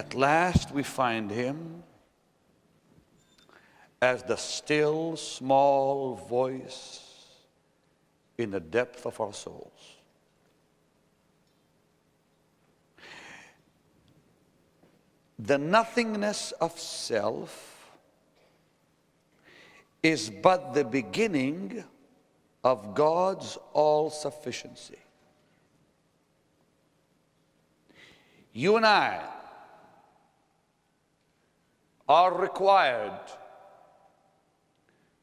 At last we find him as the still small voice in the depth of our souls. The nothingness of self is but the beginning of God's all-sufficiency. You and I are required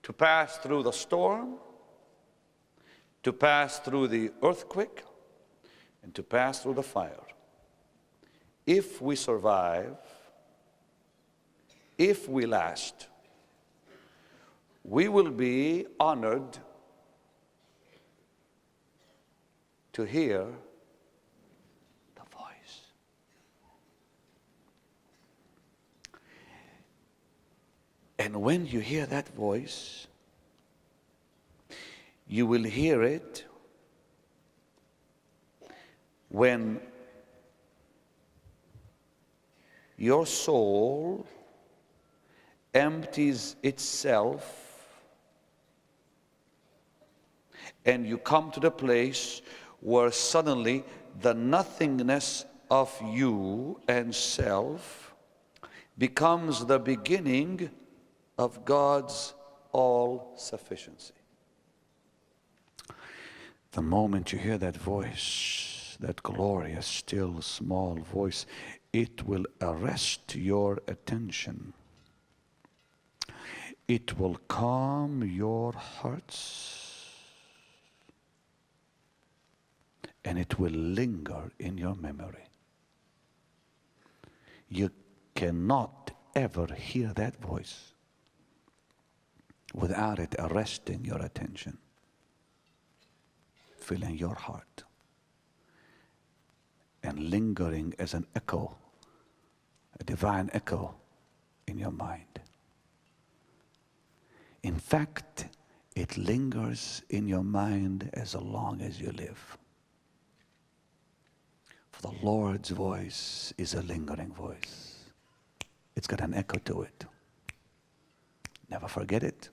to pass through the storm, to pass through the earthquake, and to pass through the fire. If we survive, if we last, we will be honored to hear the voice. And when you hear that voice, you will hear it when your soul empties itself and you come to the place where suddenly the nothingness of you and self becomes the beginning of God's all-sufficiency. The moment you hear that voice, that glorious, still, small voice, it will arrest your attention. It will calm your hearts, and it will linger in your memory. You cannot ever hear that voice without it arresting your attention, filling your heart, and lingering as an echo, a divine echo in your mind. In fact, it lingers in your mind as long as you live. For the Lord's voice is a lingering voice. It's got an echo to it. Never forget it.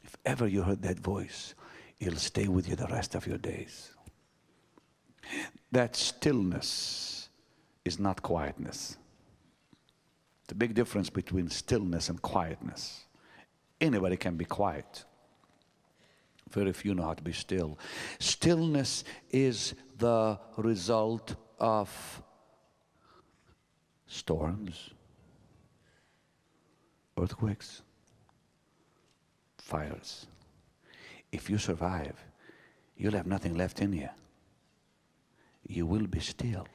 If ever you heard that voice, it'll stay with you the rest of your days. That stillness is not quietness. The big difference between stillness and quietness. Anybody can be quiet. Very few know how to be still. Stillness is the result of storms, earthquakes, fires. If you survive, you'll have nothing left in you. You will be still,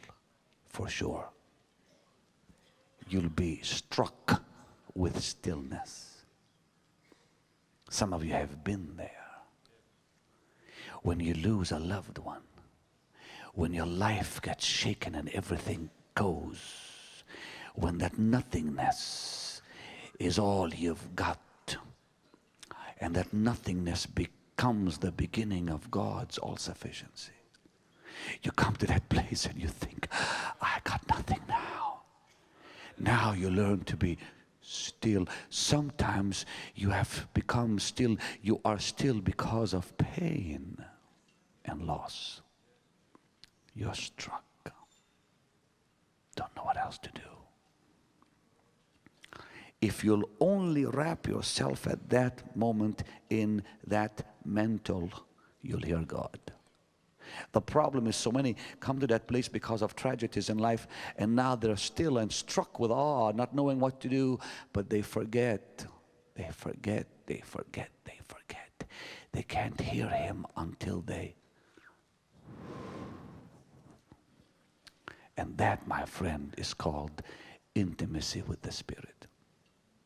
for sure. You'll be struck with stillness. Some of you have been there. When you lose a loved one, when your life gets shaken and everything goes, when that nothingness is all you've got, and that nothingness becomes the beginning of God's all-sufficiency. You come to that place and you think, I got nothing now. Now you learn to be still. Sometimes you have become still. You are still because of pain and loss. You're struck. Don't know what else to do. If you'll only wrap yourself at that moment in that mantle, you'll hear God. The problem is so many come to that place because of tragedies in life, and now they're still and struck with awe, not knowing what to do, but they forget. They forget. They can't hear him until they. And that, my friend, is called intimacy with the Spirit.